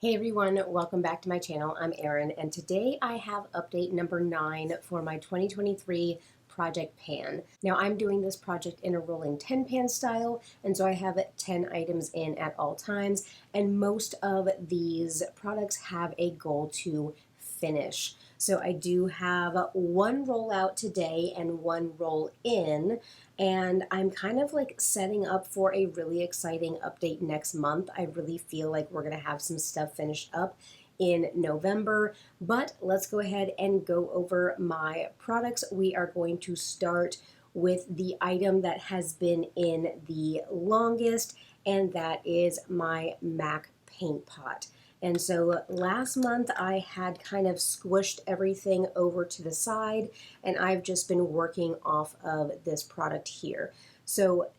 Hey everyone, welcome back to my channel. I'm Erin, and today I have update number 9 for my 2023 project pan. Now I'm doing this project in a rolling 10 pan style, and so I have 10 items in at all times, and most of these products have a goal to finish. So I do have one rollout today and one roll in, and I'm kind of like setting up for a really exciting update next month. I really feel like we're going to have some stuff finished up in November, but let's go ahead and go over my products. We are going to start with the item that has been in the longest, and that is my MAC paint pot. And so last month I had kind of squished everything over to the side, and I've just been working off of this product here. So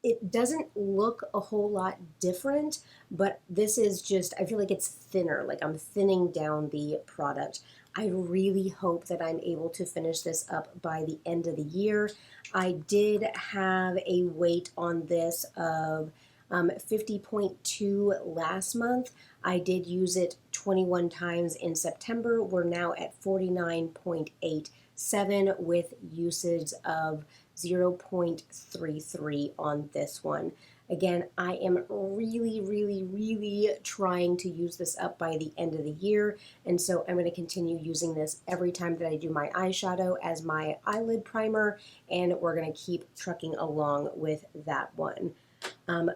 it doesn't look a whole lot different, but this is just, I feel like it's thinner, like I'm thinning down the product. I really hope that I'm able to finish this up by the end of the year. I did have a weight on this of 50.2 last month. I did use it 21 times in September. We're now at 49.87 with usage of 0.33 on this one. Again, I am really trying to use this up by the end of the year, and so I'm going to continue using this every time that I do my eyeshadow as my eyelid primer, and we're going to keep trucking along with that one.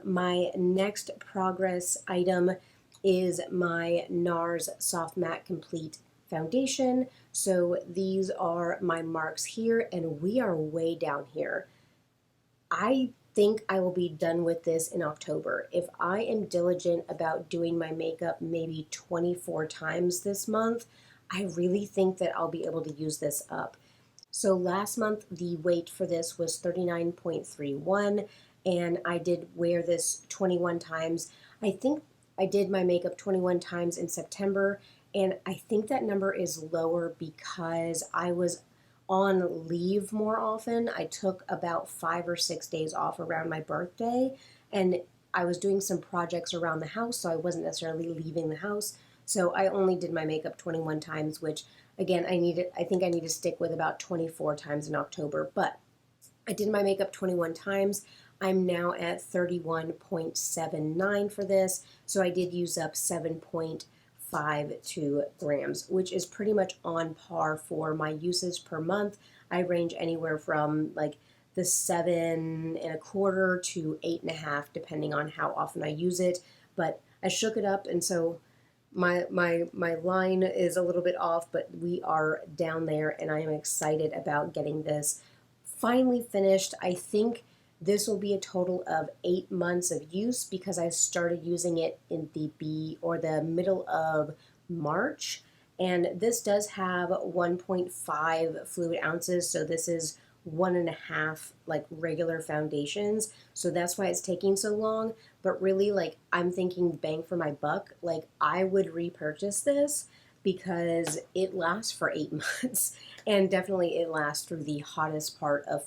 My next progress item is my NARS Soft Matte Complete Foundation. So these are my marks here, and we are way down here. I think I will be done with this in October. If I am diligent about doing my makeup maybe 24 times this month, I really think that I'll be able to use this up. So last month, the weight for this was 39.31, and I did wear this 21 times. I think I did my makeup 21 times in September, and I think that number is lower because I was on leave more often. I took about 5 or 6 days off around my birthday, and I was doing some projects around the house, so I wasn't necessarily leaving the house. So I only did my makeup 21 times, which again, I think I need to stick with about 24 times in October, but I did my makeup 21 times. I'm now at 31.79 for this, so I did use up 7.52 grams, which is pretty much on par for my usage per month. I range anywhere from like the 7.25 to 8.5, depending on how often I use it, but I shook it up, and so my line is a little bit off, but we are down there, and I am excited about getting this finally finished. I think this will be a total of 8 months of use because I started using it in the middle of March, and this does have 1.5 fluid ounces, so this is 1.5 like regular foundations, so that's why it's taking so long. But really, like, I'm thinking bang for my buck. Like, I would repurchase this because it lasts for 8 months, and definitely it lasts through the hottest part of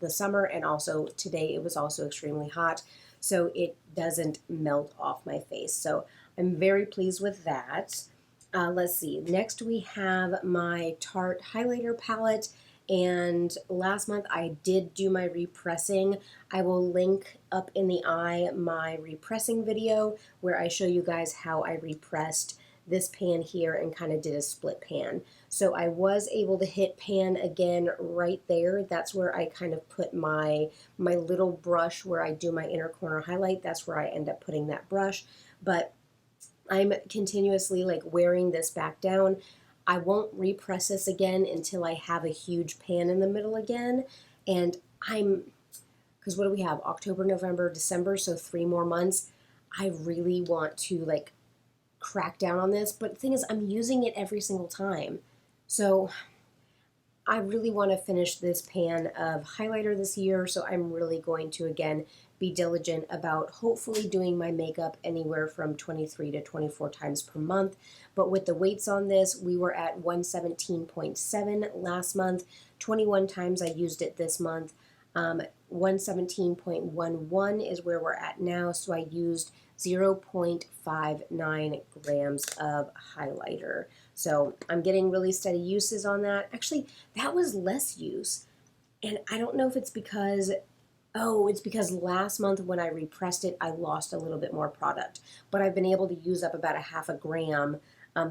the summer, and also today it was also extremely hot, so it doesn't melt off my face. So I'm very pleased with that. Let's see, next we have my Tarte highlighter palette, and last month I did do my repressing. I will link up in the eye my repressing video where I show you guys how I repressed this pan here and kind of did a split pan. So I was able to hit pan again right there. That's where I kind of put my little brush where I do my inner corner highlight. That's where I end up putting that brush. But I'm continuously like wearing this back down. I won't repress this again until I have a huge pan in the middle again. And because what do we have? October, November, December, so 3 more months. I really want to like crack down on this, but the thing is I'm using it every single time. So I really want to finish this pan of highlighter this year, so I'm really going to again be diligent about hopefully doing my makeup anywhere from 23 to 24 times per month. But with the weights on this, we were at 117.7 last month. 21 times I used it this month. 117.11 is where we're at now, so I used 0.59 grams of highlighter. So I'm getting really steady uses on that. Actually, that was less use. And I don't know if it's because, oh, it's because last month when I repressed it, I lost a little bit more product. But I've been able to use up about a half a gram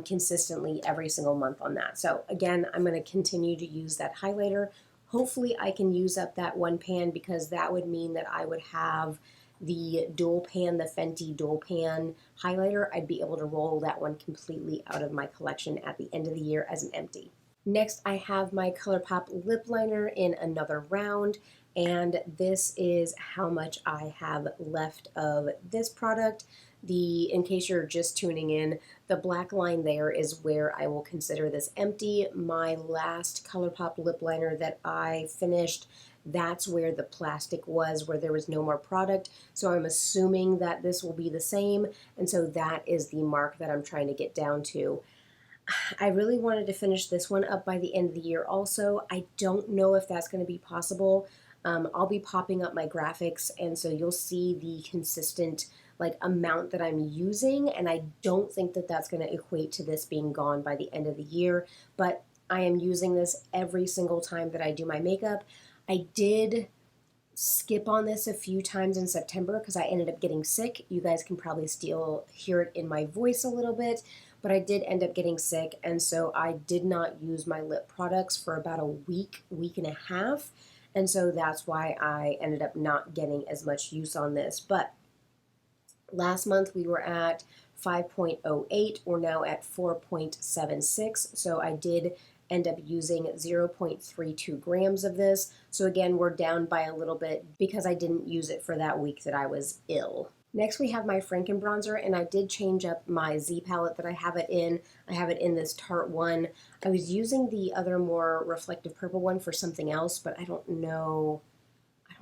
consistently every single month on that. So again, I'm going to continue to use that highlighter. Hopefully I can use up that one pan, because that would mean that I would have the dual pan, the Fenty dual pan highlighter. I'd be able to roll that one completely out of my collection at the end of the year as an empty. Next, I have my ColourPop lip liner in another round, and this is how much I have left of this product. In case you're just tuning in, the black line there is where I will consider this empty. My last ColourPop lip liner that I finished, that's where the plastic was, where there was no more product. So I'm assuming that this will be the same, and so that is the mark that I'm trying to get down to. I really wanted to finish this one up by the end of the year also. I don't know if that's going to be possible. I'll be popping up my graphics, and so you'll see the consistent amount that I'm using, and I don't think that that's going to equate to this being gone by the end of the year, but I am using this every single time that I do my makeup. I did skip on this a few times in September because I ended up getting sick. You guys can probably still hear it in my voice a little bit, but I did end up getting sick, and so I did not use my lip products for about a week and a half, and so that's why I ended up not getting as much use on this. But last month we were at 5.08. We're now at 4.76, so I did end up using 0.32 grams of this. So again, we're down by a little bit because I didn't use it for that week that I was ill. Next we have my Franken bronzer, and I did change up my Z palette that I have it in. I have it in this Tarte one. I was using the other more reflective purple one for something else, but I don't know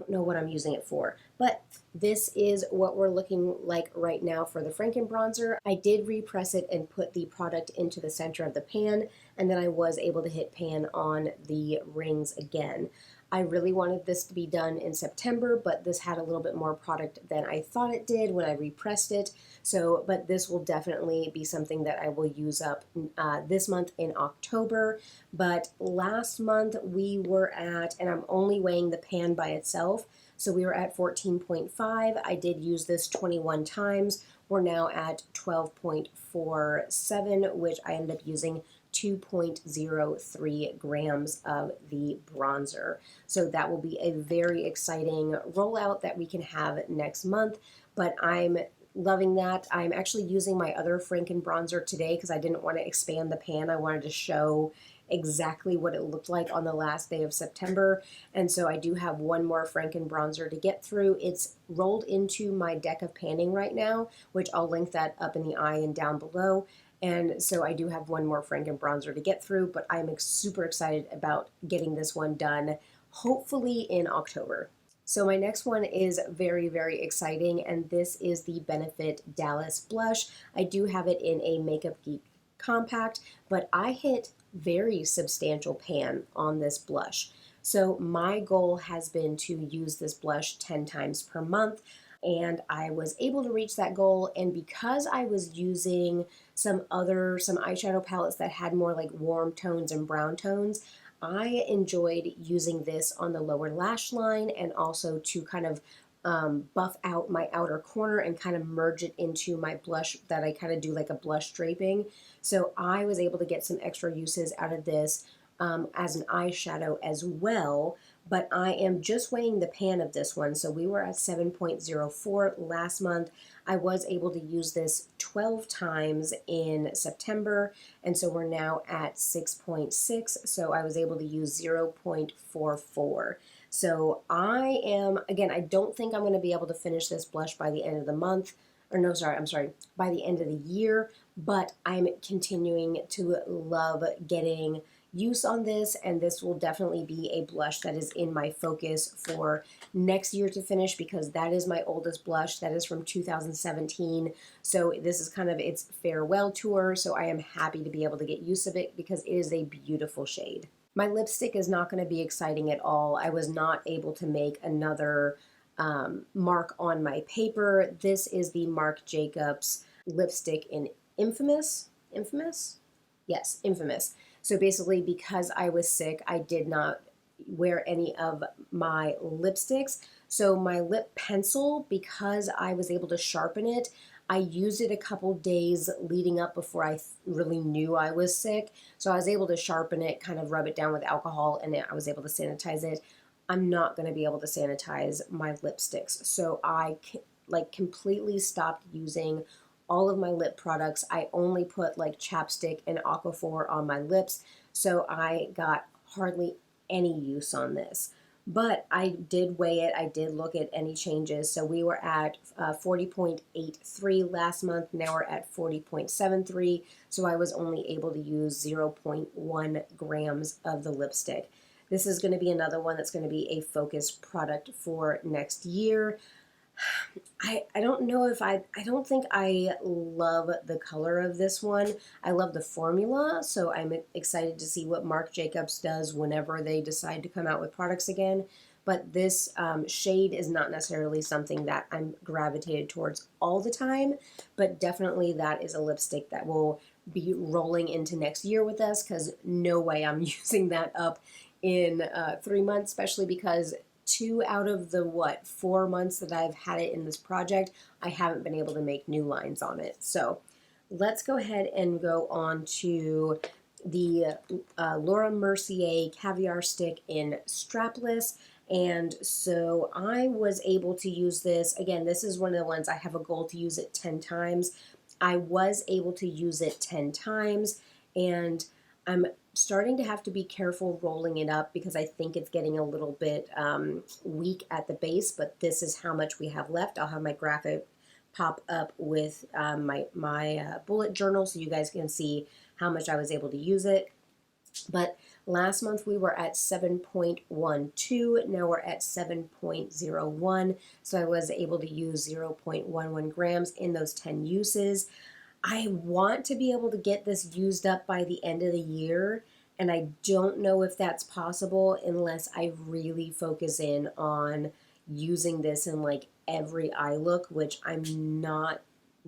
what I'm using it for. But this is what we're looking like right now for the Franken bronzer. I did repress it and put the product into the center of the pan, and then I was able to hit pan on the rings again. I really wanted this to be done in September, but this had a little bit more product than I thought it did when I repressed it. So, but this will definitely be something that I will use up this month in October. But last month we were at, and I'm only weighing the pan by itself, so we were at 14.5. I did use this 21 times. We're now at 12.47, which I ended up using 2.03 grams of the bronzer. So that will be a very exciting rollout that we can have next month, but I'm loving that. I'm actually using my other Franken bronzer today because I didn't want to expand the pan. I wanted to show exactly what it looked like on the last day of September, and so I do have one more Franken bronzer to get through. It's rolled into my deck of panning right now, which I'll link that up in the eye and down below. And so I do have one more Franken bronzer to get through, but I'm super excited about getting this one done, hopefully in October. So my next one is very, very exciting, and this is the Benefit Dallas Blush. I do have it in a Makeup Geek compact, but I hit very substantial pan on this blush. So my goal has been to use this blush 10 times per month, and I was able to reach that goal. And because I was using some eyeshadow palettes that had more like warm tones and brown tones, I enjoyed using this on the lower lash line and also to kind of buff out my outer corner and kind of merge it into my blush that I kind of do like a blush draping. So I was able to get some extra uses out of this as an eyeshadow as well. But I am just weighing the pan of this one. So we were at 7.04 last month. I was able to use this 12 times in September, and so we're now at 6.6. So I was able to use 0.44. So I am, again, I don't think I'm going to be able to finish this blush by the end of the month. Or no, sorry, I'm sorry, by the end of the year, but I'm continuing to love getting use on this, and this will definitely be a blush that is in my focus for next year to finish, because that is my oldest blush. That is from 2017, so this is kind of its farewell tour, so I am happy to be able to get use of it because it is a beautiful shade. My lipstick is not going to be exciting at all. I was not able to make another mark on my paper. This is the Marc Jacobs lipstick in Infamous. Infamous? Yes, Infamous. So basically, because I was sick, I did not wear any of my lipsticks. So my lip pencil, because I was able to sharpen it, I used it a couple days leading up before I really knew I was sick. So I was able to sharpen it, kind of rub it down with alcohol, and I was able to sanitize it. I'm not going to be able to sanitize my lipsticks. So I like completely stopped using all of my lip products. I only put like chapstick and Aquaphor on my lips. So I got hardly any use on this. But I did weigh it. I did look at any changes. So we were at 40.83 last month. Now we're at 40.73. So I was only able to use 0.1 grams of the lipstick. This is going to be another one that's going to be a focus product for next year. I don't know if I don't think I love the color of this one. I love the formula, so I'm excited to see what Marc Jacobs does whenever they decide to come out with products again. But this shade is not necessarily something that I'm gravitated towards all the time, but definitely that is a lipstick that will be rolling into next year with us, because no way I'm using that up in 3 months, especially because 2 out of the 4 months that I've had it in this project, I haven't been able to make new lines on it. So let's go ahead and go on to the Laura Mercier Caviar Stick in Strapless. And so I was able to use this. Again, this is one of the ones I have a goal to use it 10 times. I was able to use it 10 times, and I'm starting to have to be careful rolling it up because I think it's getting a little bit weak at the base, but this is how much we have left. I'll have my graphic pop up with my bullet journal so you guys can see how much I was able to use it. But last month we were at 7.12, now we're at 7.01, so I was able to use 0.11 grams in those 10 uses. I want to be able to get this used up by the end of the year, and I don't know if that's possible unless I really focus in on using this in like every eye look, which I'm not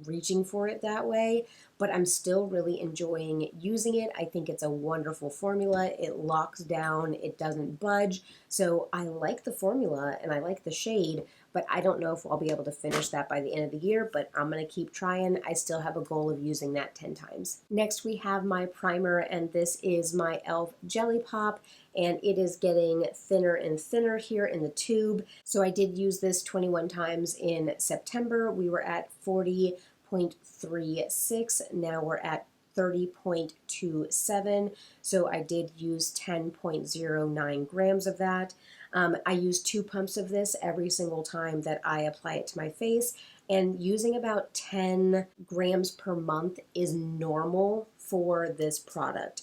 reaching for it that way, but I'm still really enjoying using it. I think it's a wonderful formula. It locks down, it doesn't budge. So I like the formula and I like the shade, but I don't know if I'll be able to finish that by the end of the year, but I'm going to keep trying. I still have a goal of using that 10 times. Next, we have my primer, and this is my e.l.f. Jelly Pop, and it is getting thinner and thinner here in the tube. So I did use this 21 times in September. We were at 40.36. Now we're at 30.27. So I did use 10.09 grams of that. I use 2 pumps of this every single time that I apply it to my face, and using about 10 grams per month is normal for this product.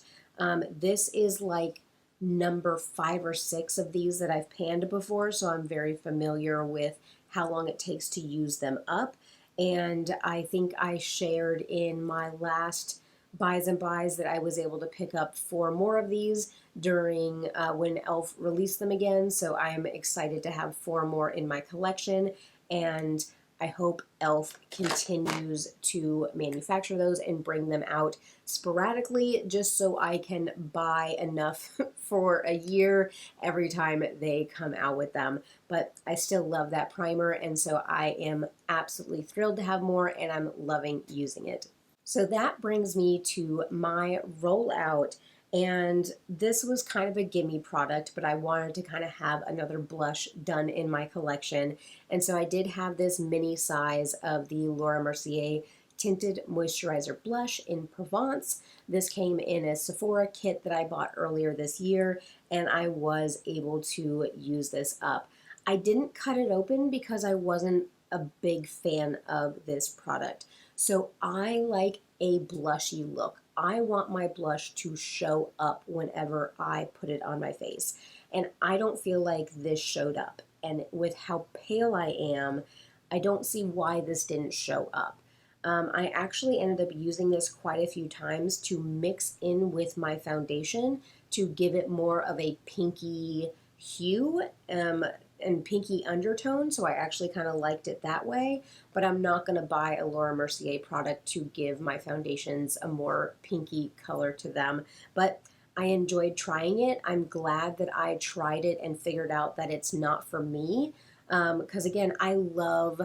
This is like number 5 or 6 of these that I've panned before, so I'm very familiar with how long it takes to use them up. And I think I shared in my last buys and buys that I was able to pick up 4 more of these during when e.l.f. released them again. So I'm excited to have 4 more in my collection, and I hope e.l.f. continues to manufacture those and bring them out sporadically just so I can buy enough for a year every time they come out with them. But I still love that primer, and so I am absolutely thrilled to have more, and I'm loving using it. So that brings me to my rollout, and this was kind of a gimme product, but I wanted to kind of have another blush done in my collection, and so I did have this mini size of the Laura Mercier Tinted Moisturizer Blush in Provence. This came in a Sephora kit that I bought earlier this year, and I was able to use this up. I didn't cut it open because I wasn't a big fan of this product. So I like a blushy look. I want my blush to show up whenever I put it on my face. And I don't feel like this showed up. And with how pale I am, I don't see why this didn't show up. I actually ended up using this quite a few times to mix in with my foundation to give it more of a pinky hue and pinky undertone. So I actually kind of liked it that way. But I'm not going to buy a Laura Mercier product to give my foundations a more pinky color to them. But I enjoyed trying it. I'm glad that I tried it and figured out that it's not for me. Because again, I love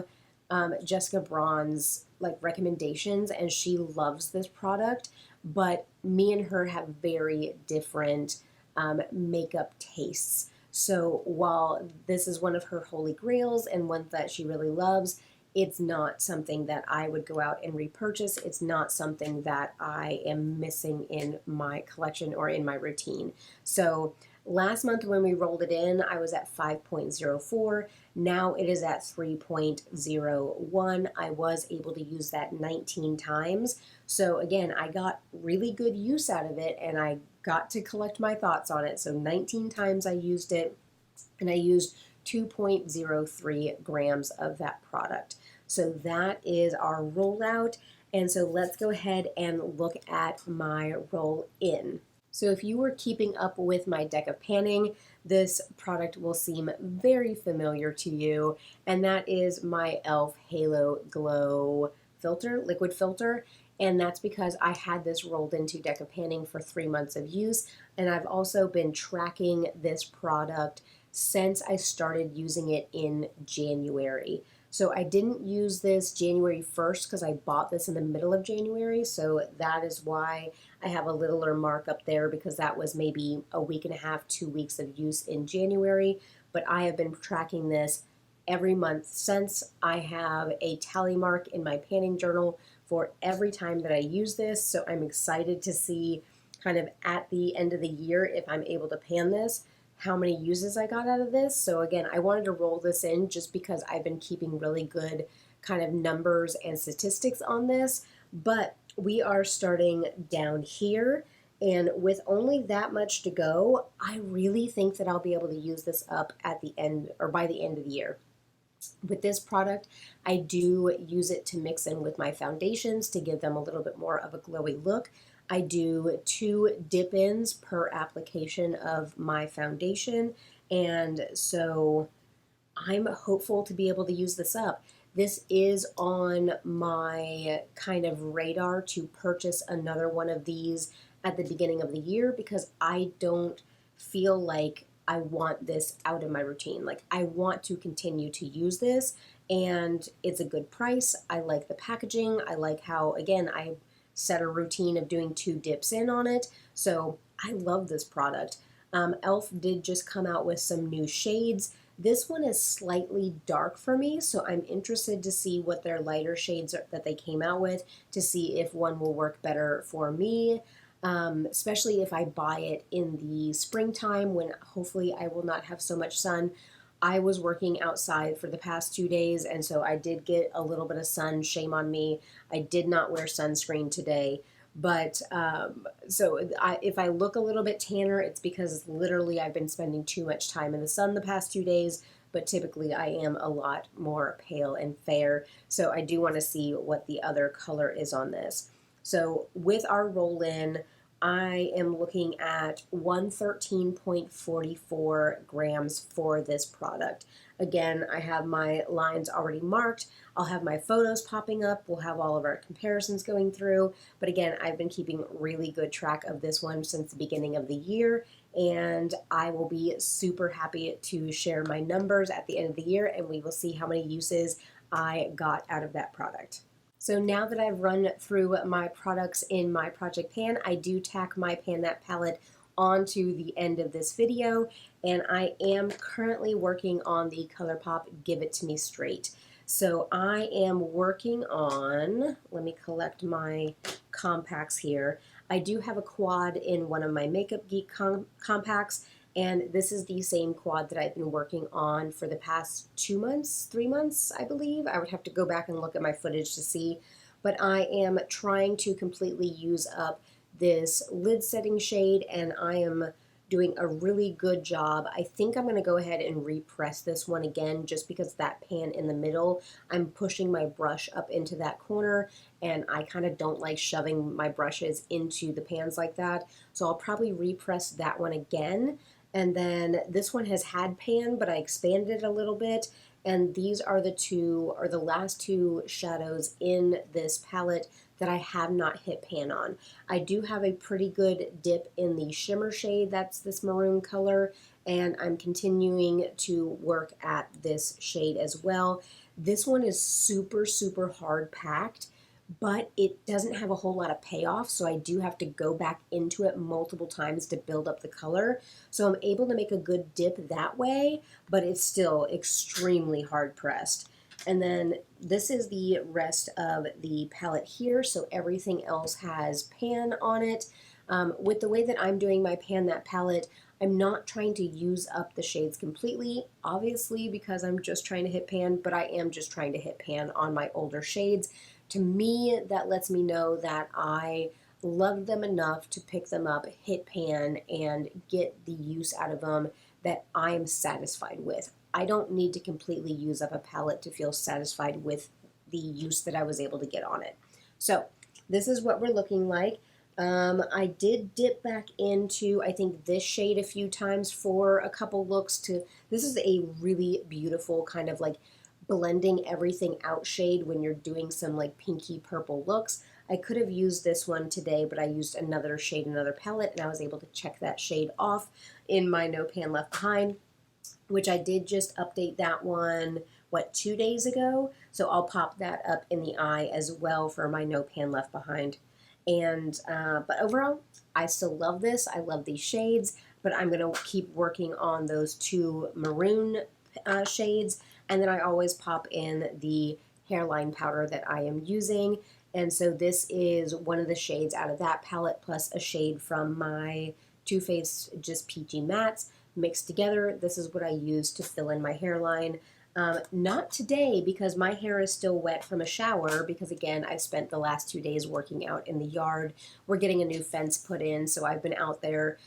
Jessica Braun's like recommendations, and she loves this product, but me and her have very different makeup tastes. So while this is one of her holy grails and one that she really loves, it's not something that I would go out and repurchase. It's not something that I am missing in my collection or in my routine. So last month when we rolled it in, I was at 5.04. Now it is at 3.01. I was able to use that 19 times. So again, I got really good use out of it, and I got to collect my thoughts on it. So 19 times I used it, and I used 2.03 grams of that product. So that is our rollout. And so let's go ahead and look at my roll in. So if you were keeping up with my deck of panning, this product will seem very familiar to you, and that is my e.l.f. Halo Glow filter, liquid filter. And that's because I had this rolled into deck of panning for 3 months of use, and I've also been tracking this product since I started using it in January. So I didn't use this January 1st because I bought this in the middle of January, so that is why I have a littler mark up there, because that was maybe a week and a half, 2 weeks of use in January. But I have been tracking this every month since. I have a tally mark in my panning journal for every time that I use this, so I'm excited to see kind of at the end of the year, if I'm able to pan this, how many uses I got out of this. So again, I wanted to roll this in just because I've been keeping really good kind of numbers and statistics on this. But we are starting down here, and with only that much to go, I really think that I'll be able to use this up at the end or by the end of the year. With this product, I do use it to mix in with my foundations to give them a little bit more of a glowy look. I do 2 dip-ins per application of my foundation, and so I'm hopeful to be able to use this up. This is on my kind of radar to purchase another one of these at the beginning of the year, because I don't feel like I want this out of my routine. Like, I want to continue to use this, and it's a good price. I like the packaging. I like how, again, I set a routine of doing 2 dips in on it. So I love this product. e.l.f. did just come out with some new shades. This one is slightly dark for me, so I'm interested to see what their lighter shades that they came out with, to see if one will work better for me, especially if I buy it in the springtime when hopefully I will not have so much sun. I was working outside for the past 2 days, and so I did get a little bit of sun. Shame on me. I did not wear sunscreen today. But if I look a little bit tanner, it's because literally I've been spending too much time in the sun the past 2 days. But typically I am a lot more pale and fair. So I do want to see what the other color is on this. So with our roll-in, I am looking at 113.44 grams for this product. Again, I have my lines already marked. I'll have my photos popping up. We'll have all of our comparisons going through. But again, I've been keeping really good track of this one since the beginning of the year, and I will be super happy to share my numbers at the end of the year, and we will see how many uses I got out of that product. So now that I've run through my products in my project pan, I do tack my Pan That palette onto the end of this video, and I am currently working on the ColourPop Give It To Me Straight. So I am working on, let me collect my compacts here. I do have a quad in one of my Makeup Geek compacts, and this is the same quad that I've been working on for the past 2 months, 3 months, I believe. I would have to go back and look at my footage to see. But I am trying to completely use up this lid setting shade, and I am doing a really good job. I think I'm going to go ahead and repress this one again just because that pan in the middle, I'm pushing my brush up into that corner, and I kind of don't like shoving my brushes into the pans like that. So I'll probably repress that one again. And then this one has had pan, but I expanded it a little bit. And these are the last two shadows in this palette that I have not hit pan on. I do have a pretty good dip in the shimmer shade, that's this maroon color, and I'm continuing to work at this shade as well. This one is super, super hard packed, but it doesn't have a whole lot of payoff, so I do have to go back into it multiple times to build up the color. So I'm able to make a good dip that way, but it's still extremely hard pressed. And then this is the rest of the palette here, so everything else has pan on it. With the way that I'm doing my pan that palette, I'm not trying to use up the shades completely, obviously, because I'm just trying to hit pan, but I am just trying to hit pan on my older shades. To me, that lets me know that I love them enough to pick them up, hit pan, and get the use out of them that I'm satisfied with. I don't need to completely use up a palette to feel satisfied with the use that I was able to get on it. So this is what we're looking like. I did dip back into, I think, this shade a few times for a couple looks. This is a really beautiful kind of like blending everything out shade when you're doing some like pinky purple looks. I could have used this one today, but I used another shade, another palette, and I was able to check that shade off in my No Pan Left Behind, which I did just update that one, 2 days ago? So I'll pop that up in the eye as well for my No Pan Left Behind. And but overall, I still love this. I love these shades, but I'm going to keep working on those two maroon shades, and then I always pop in the hairline powder that I am using. And so this is one of the shades out of that palette, plus a shade from my Too Faced Just Peachy Mattes mixed together. This is what I use to fill in my hairline. Not today because my hair is still wet from a shower because, again, I've spent the last 2 days working out in the yard. We're getting a new fence put in, so I've been out there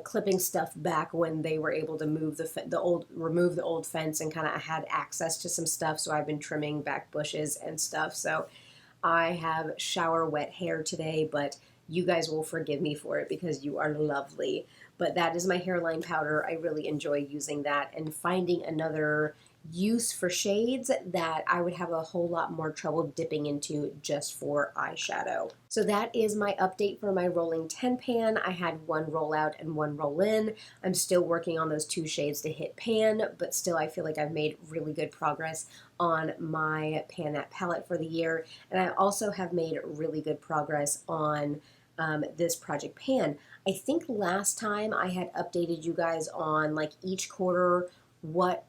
clipping stuff back when they were able to move remove the old fence, and kind of had access to some stuff, so I've been trimming back bushes and stuff. So I have shower wet hair today, but you guys will forgive me for it because you are lovely. But that is my hairline powder. I really enjoy using that and finding another use for shades that I would have a whole lot more trouble dipping into just for eyeshadow. So that is my update for my rolling 10 pan. I had one roll out and one roll in. I'm still working on those two shades to hit pan, but still I feel like I've made really good progress on my pan that palette for the year. And I also have made really good progress on this project pan. I think last time I had updated you guys on like each quarter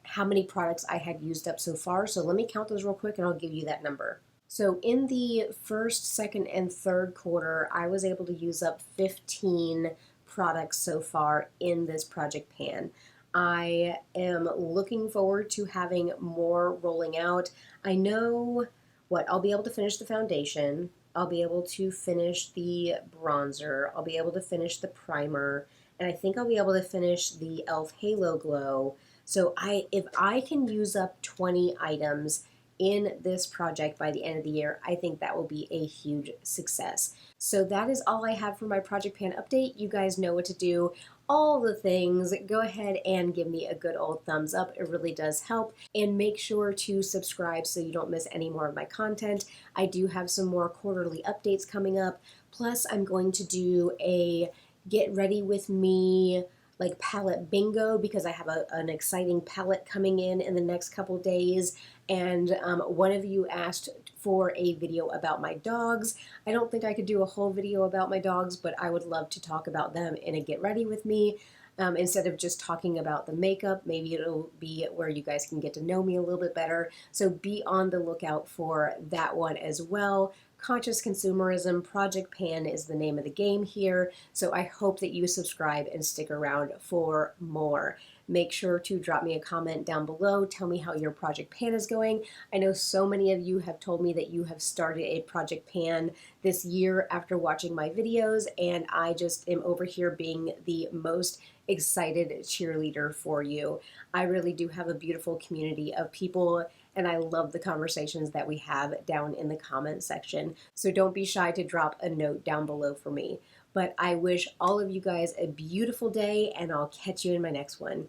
how many products I had used up so far. So let me count those real quick and I'll give you that number. So in the first, second, and third quarter, I was able to use up 15 products so far in this project pan. I am looking forward to having more rolling out. I know I'll be able to finish the foundation. I'll be able to finish the bronzer. I'll be able to finish the primer. And I think I'll be able to finish the e.l.f. Halo Glow. So if I can use up 20 items in this project by the end of the year, I think that will be a huge success. So that is all I have for my Project Pan update. You guys know what to do. All the things. Go ahead and give me a good old thumbs up. It really does help. And make sure to subscribe so you don't miss any more of my content. I do have some more quarterly updates coming up. Plus, I'm going to do a Get Ready With Me like palette bingo because I have an exciting palette coming in the next couple days. And one of you asked for a video about my dogs. I don't think I could do a whole video about my dogs, but I would love to talk about them in a Get Ready With Me. Instead of just talking about the makeup, maybe it'll be where you guys can get to know me a little bit better. So be on the lookout for that one as well. Conscious Consumerism Project Pan is the name of the game here. So I hope that you subscribe and stick around for more. Make sure to drop me a comment down below. Tell me how your project pan is going. I know so many of you have told me that you have started a project pan this year after watching my videos, and I just am over here being the most excited cheerleader for you. I really do have a beautiful community of people, and I love the conversations that we have down in the comment section. So don't be shy to drop a note down below for me. But I wish all of you guys a beautiful day, and I'll catch you in my next one.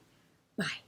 Bye.